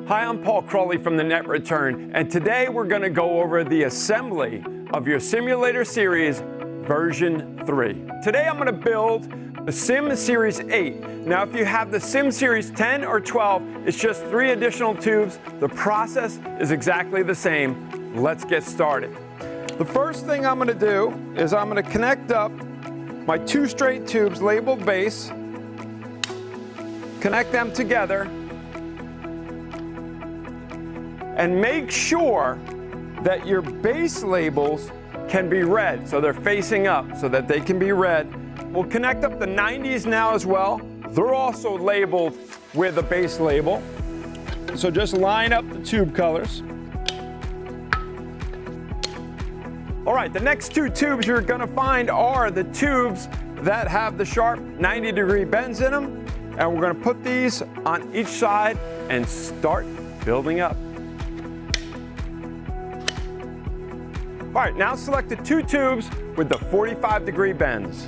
Hi, I'm Paul Crowley from the Net Return, and today we're going to go over the assembly of your simulator series version 3. Today I'm going to build the Sim Series 8. Now if you have the Sim Series 10 or 12, it's just 3 additional tubes. The process is exactly the same. Let's get started. The first thing I'm going to do is I'm going to connect up my 2 straight tubes labeled base, connect them together, and make sure that your base labels can be read, so they're facing up so that they can be read. We'll connect up the 90s now as well. They're also labeled with a base label. So just line up the tube colors. All right, the next 2 tubes you're gonna find are the tubes that have the sharp 90-degree bends in them. And we're gonna put these on each side and start building up. All right, now select the 2 tubes with the 45-degree bends.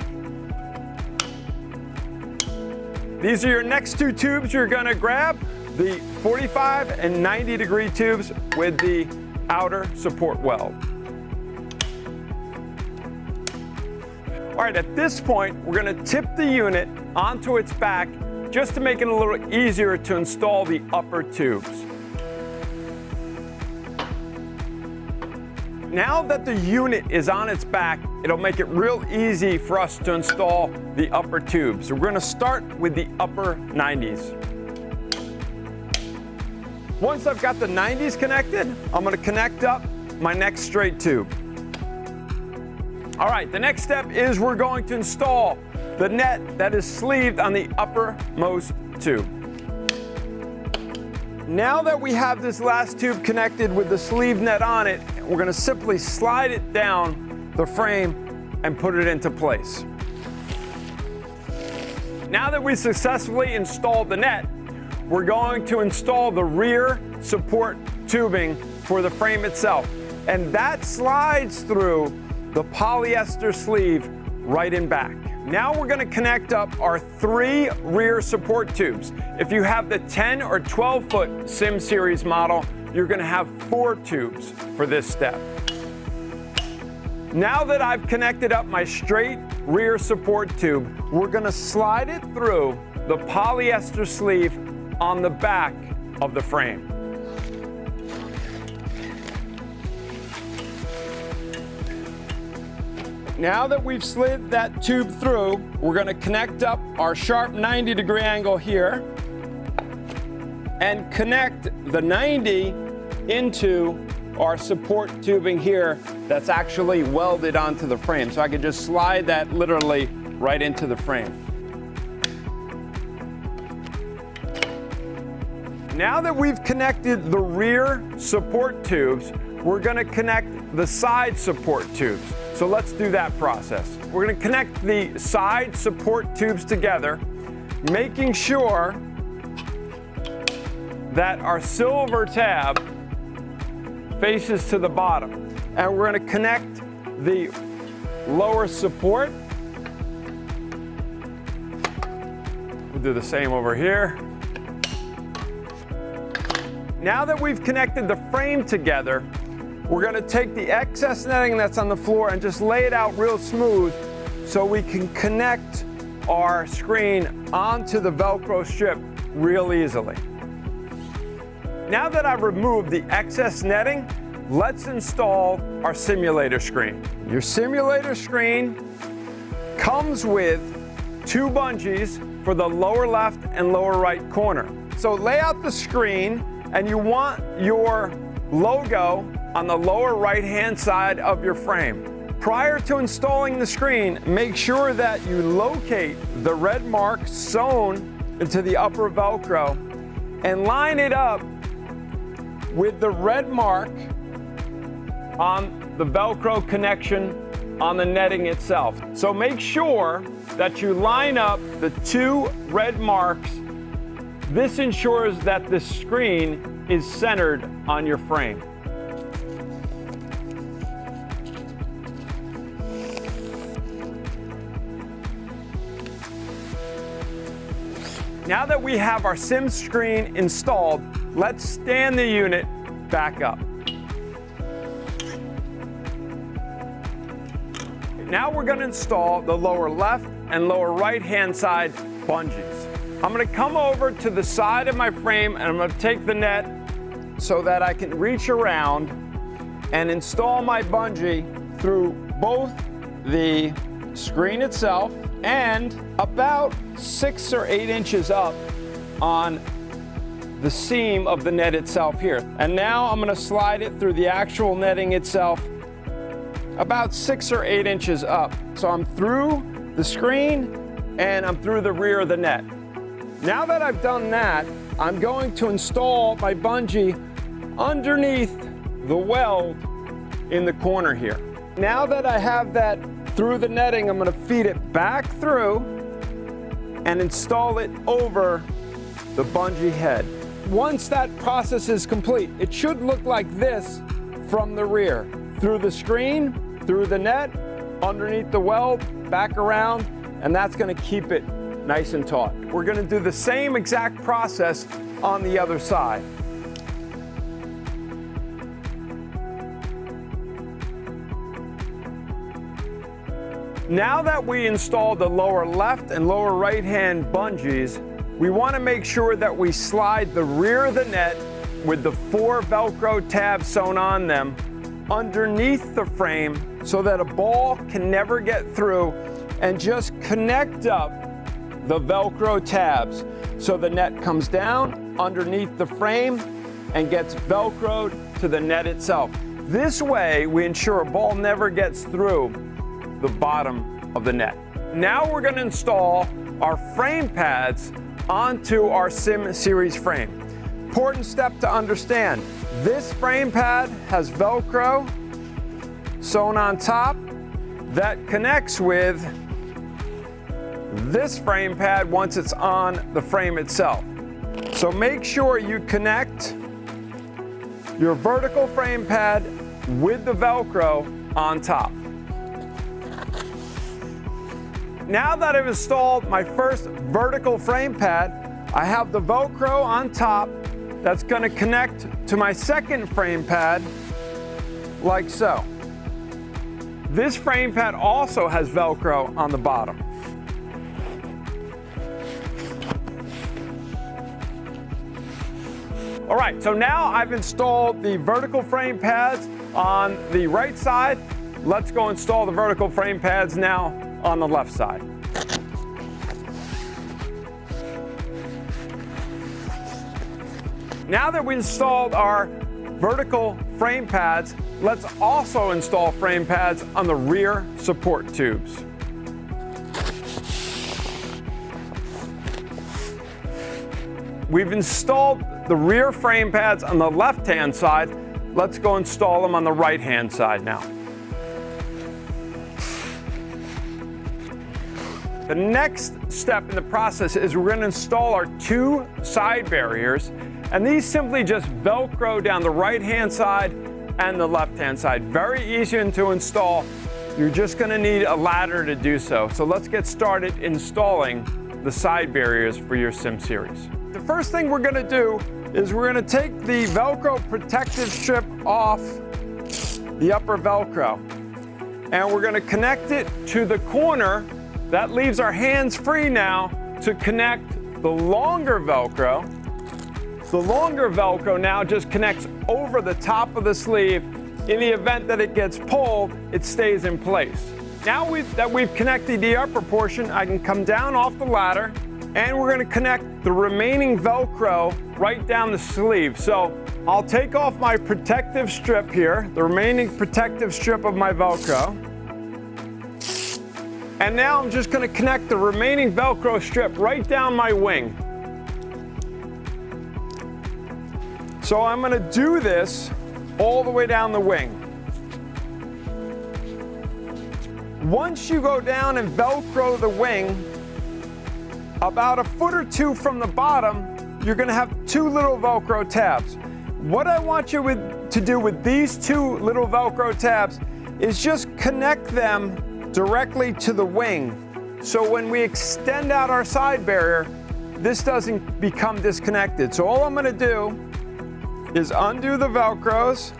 These are your next 2 tubes you're gonna grab, the 45 and 90-degree tubes with the outer support weld. All right, at this point, we're gonna tip the unit onto its back just to make it a little easier to install the upper tubes. Now that the unit is on its back, it'll make it real easy for us to install the upper tubes. So we're going to start with the upper 90s. Once I've got the 90s connected, I'm going to connect up my next straight tube. All right, the next step is we're going to install the net that is sleeved on the uppermost tube. Now that we have this last tube connected with the sleeve net on it, we're going to simply slide it down the frame and put it into place. Now that we successfully installed the net, we're going to install the rear support tubing for the frame itself. And that slides through the polyester sleeve right in back. Now we're going to connect up our 3 rear support tubes. If you have the 10 or 12-foot Sim Series model, you're going to have 4 tubes for this step. Now that I've connected up my straight rear support tube, we're going to slide it through the polyester sleeve on the back of the frame. Now that we've slid that tube through, we're going to connect up our sharp 90-degree angle here and connect the 90 into our support tubing here that's actually welded onto the frame. So I could just slide that literally right into the frame. Now that we've connected the rear support tubes, we're going to connect the side support tubes. So let's do that process. We're going to connect the side support tubes together, making sure that our silver tab faces to the bottom. And we're going to connect the lower support. We'll do the same over here. Now that we've connected the frame together, we're going to take the excess netting that's on the floor and just lay it out real smooth so we can connect our screen onto the Velcro strip real easily. Now that I've removed the excess netting, let's install our simulator screen. Your simulator screen comes with 2 bungees for the lower left and lower right corner. So lay out the screen, and you want your logo on the lower right-hand side of your frame. Prior to installing the screen, make sure that you locate the red mark sewn into the upper Velcro and line it up with the red mark on the Velcro connection on the netting itself. So make sure that you line up the 2 red marks. This ensures that the screen is centered on your frame. Now that we have our Sim screen installed, let's stand the unit back up. Now we're going to install the lower left and lower right hand side bungees. I'm going to come over to the side of my frame and I'm going to take the net so that I can reach around and install my bungee through both the screen itself and about 6 or 8 inches up on the seam of the net itself here. And now I'm going to slide it through the actual netting itself about 6 or 8 inches up. So I'm through the screen and I'm through the rear of the net. Now that I've done that, I'm going to install my bungee underneath the weld in the corner here. Now that I have that through the netting, I'm going to feed it back through and install it over the bungee head. Once that process is complete, it should look like this from the rear. Through the screen, through the net, underneath the weld, back around, and that's going to keep it nice and taut. We're going to do the same exact process on the other side. Now that we installed the lower left and lower right hand bungees, we want to make sure that we slide the rear of the net with the 4 Velcro tabs sewn on them underneath the frame so that a ball can never get through, and just connect up the Velcro tabs so the net comes down underneath the frame and gets Velcroed to the net itself. This way we ensure a ball never gets through the bottom of the net. Now we're going to install our frame pads onto our Sim Series frame. Important step to understand, this frame pad has Velcro sewn on top that connects with this frame pad once it's on the frame itself. So make sure you connect your vertical frame pad with the Velcro on top. Now that I've installed my first vertical frame pad, I have the Velcro on top that's going to connect to my second frame pad like so. This frame pad also has Velcro on the bottom. All right, so now I've installed the vertical frame pads on the right side. Let's go install the vertical frame pads now on the left side. Now that we installed our vertical frame pads, let's also install frame pads on the rear support tubes. We've installed the rear frame pads on the left-hand side. Let's go install them on the right-hand side now. The next step in the process is we're going to install our 2 side barriers, and these simply just Velcro down the right-hand side and the left-hand side. Very easy to install. You're just going to need a ladder to do so. So let's get started installing the side barriers for your Sim Series. The first thing we're going to do is we're going to take the Velcro protective strip off the upper Velcro, and we're going to connect it to the corner. That leaves our hands free now to connect the longer Velcro. The longer Velcro now just connects over the top of the sleeve. In the event that it gets pulled, it stays in place. Now that we've connected the upper portion, I can come down off the ladder, and we're going to connect the remaining Velcro right down the sleeve. So I'll take off my protective strip here, the remaining protective strip of my Velcro. And now I'm just going to connect the remaining Velcro strip right down my wing. So I'm going to do this all the way down the wing. Once you go down and Velcro the wing, about 1 foot or 2 from the bottom, you're going to have 2 little Velcro tabs. What I want you to do with these 2 little Velcro tabs is just connect them directly to the wing. So when we extend out our side barrier, this doesn't become disconnected. So all I'm going to do is undo the Velcros.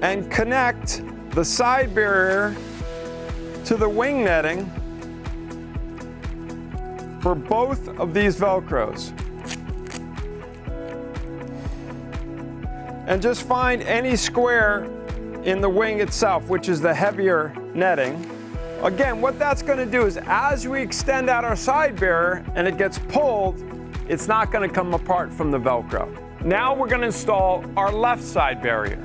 And connect the side barrier to the wing netting for both of these Velcros. And just find any square in the wing itself, which is the heavier netting. Again, what that's going to do is as we extend out our side barrier and it gets pulled, it's not going to come apart from the Velcro. Now we're going to install our left side barrier.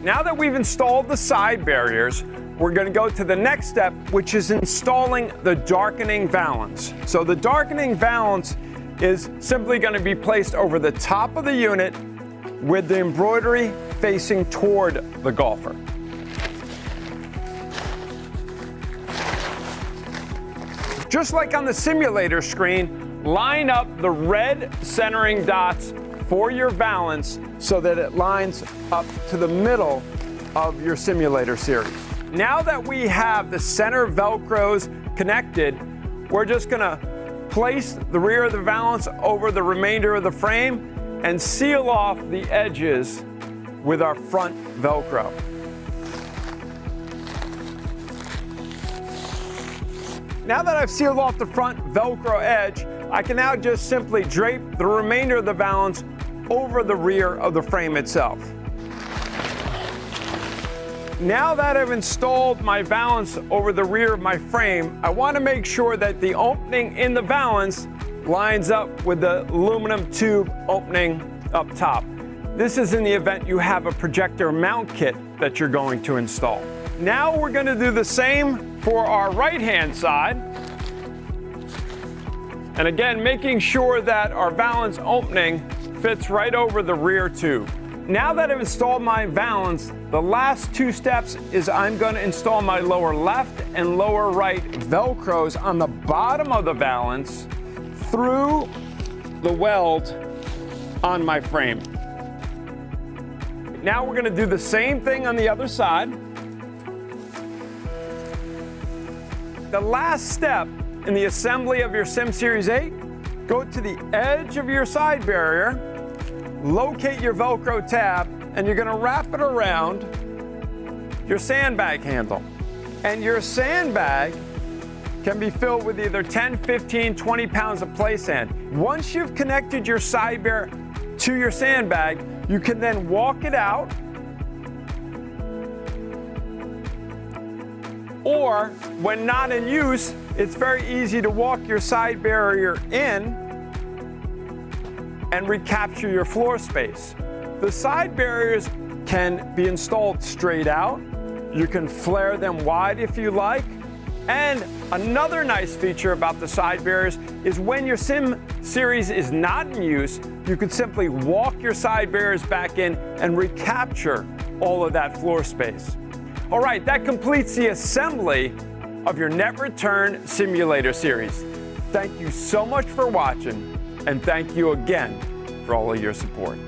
Now that we've installed the side barriers, we're going to go to the next step, which is installing the darkening valance. So the darkening valance is simply going to be placed over the top of the unit with the embroidery facing toward the golfer. Just like on the simulator screen, line up the red centering dots for your valance so that it lines up to the middle of your simulator series. Now that we have the center Velcros connected, we're just gonna place the rear of the valance over the remainder of the frame and seal off the edges with our front Velcro. Now that I've sealed off the front Velcro edge, I can now just simply drape the remainder of the valance over the rear of the frame itself. Now that I've installed my valance over the rear of my frame, I want to make sure that the opening in the valance lines up with the aluminum tube opening up top. This is in the event you have a projector mount kit that you're going to install. Now we're going to do the same for our right-hand side. And again, making sure that our valance opening fits right over the rear tube. Now that I've installed my valance, the last two steps is I'm going to install my lower left and lower right Velcros on the bottom of the valance through the weld on my frame. Now we're going to do the same thing on the other side. The last step in the assembly of your Sim Series 8, go to the edge of your side barrier, locate your Velcro tab, and you're going to wrap it around your sandbag handle. And your sandbag can be filled with either 10, 15, 20 pounds of play sand. Once you've connected your side barrier to your sandbag, you can then walk it out, or when not in use, it's very easy to walk your side barrier in and recapture your floor space. The side barriers can be installed straight out. You can flare them wide if you like. And another nice feature about the side barriers is when your Sim Series is not in use, you could simply walk your side barriers back in and recapture all of that floor space. All right, that completes the assembly of your Net Return Simulator Series. Thank you so much for watching, and thank you again for all of your support.